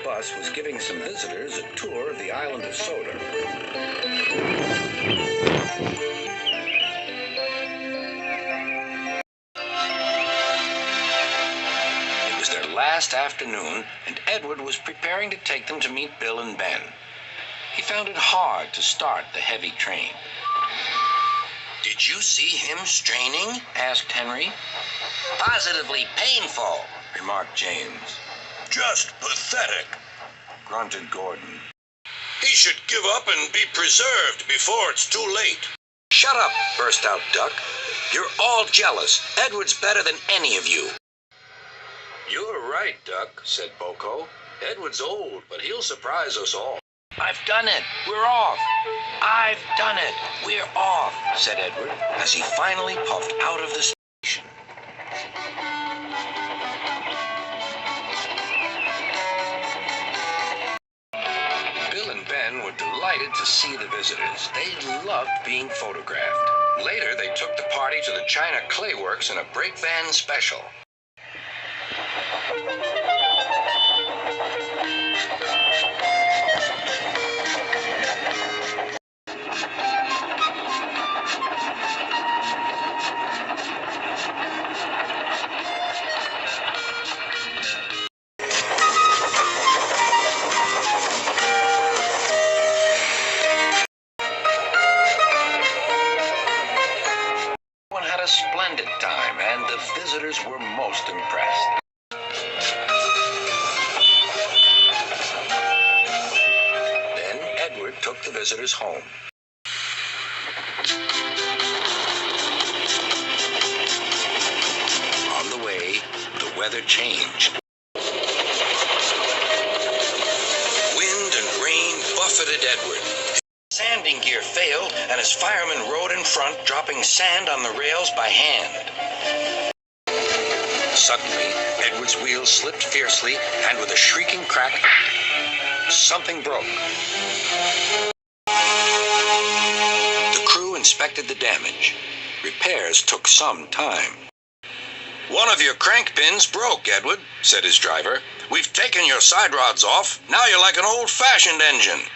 bus was giving some visitors a tour of the island of Sodor. It was their last afternoon, and Edward was preparing to take them to meet Bill and Ben. He found it hard to start the heavy train. Did you see him straining? Asked Henry. Positively painful, Remarked James. Just pathetic. Grunted Gordon. He should give up and be preserved before it's too late. Shut up, burst out Duck. You're all jealous. Edward's better than any of you. You're right, Duck, said Boko. Edward's old, but he'll surprise us all. I've done it. We're off. I've done it. We're off, said Edward as he finally puffed out of the station. Bill and Ben were delighted to see the visitors. They loved being photographed. Later, they took the party to the China Clay Works in a break band special. A splendid time, and the visitors were most impressed. Then Edward took the visitors home. On the way, the weather changed. Wind and rain buffeted Edward. Sanding gear failed, and his fireman rode in front, dropping sand on the rails by hand. Suddenly, Edward's wheels slipped fiercely, and with a shrieking crack, something broke. The crew inspected the damage. Repairs took some time. One of your crank pins broke, Edward, said his driver. We've taken your side rods off. Now you're like an old-fashioned engine.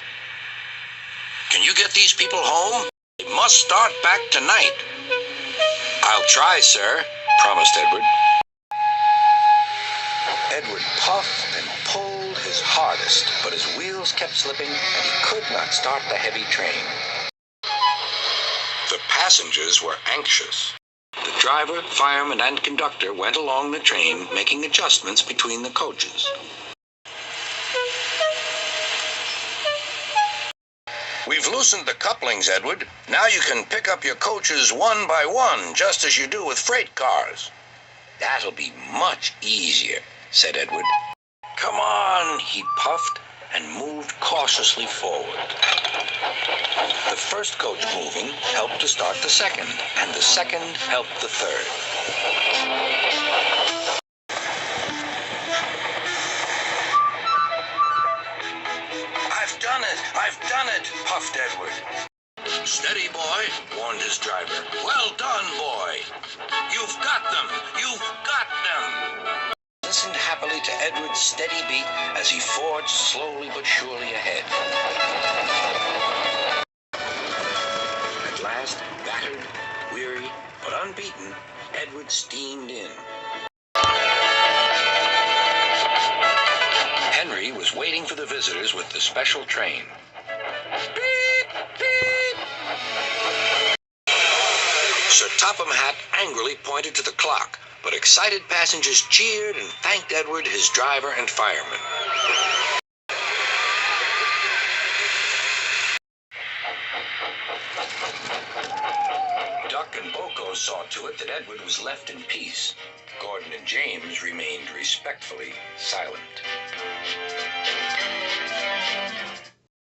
Can you get these people home? They must start back tonight. I'll try, sir, promised Edward. Edward puffed and pulled his hardest, but his wheels kept slipping, and he could not start the heavy train. The passengers were anxious. The driver, fireman, and conductor went along the train, making adjustments between the coaches. We've loosened the couplings, Edward. Now you can pick up your coaches one by one, just as you do with freight cars. That'll be much easier, said Edward. Come on, he puffed and moved cautiously forward. The first coach moving helped to start the second, and the second helped the third. I've done it, puffed Edward. Steady, boy, warned his driver. Well done, boy. You've got them. You've got them. Listened happily to Edward's steady beat as he forged slowly but surely ahead. At last, battered, weary, but unbeaten, Edward steamed in. Henry was waiting for the visitors with the special train. Beep, beep. Sir Topham Hatt angrily pointed to the clock, but excited passengers cheered and thanked Edward, his driver, and fireman. Duck and Boko saw to it that Edward was left in peace. Gordon and James remained respectfully silent.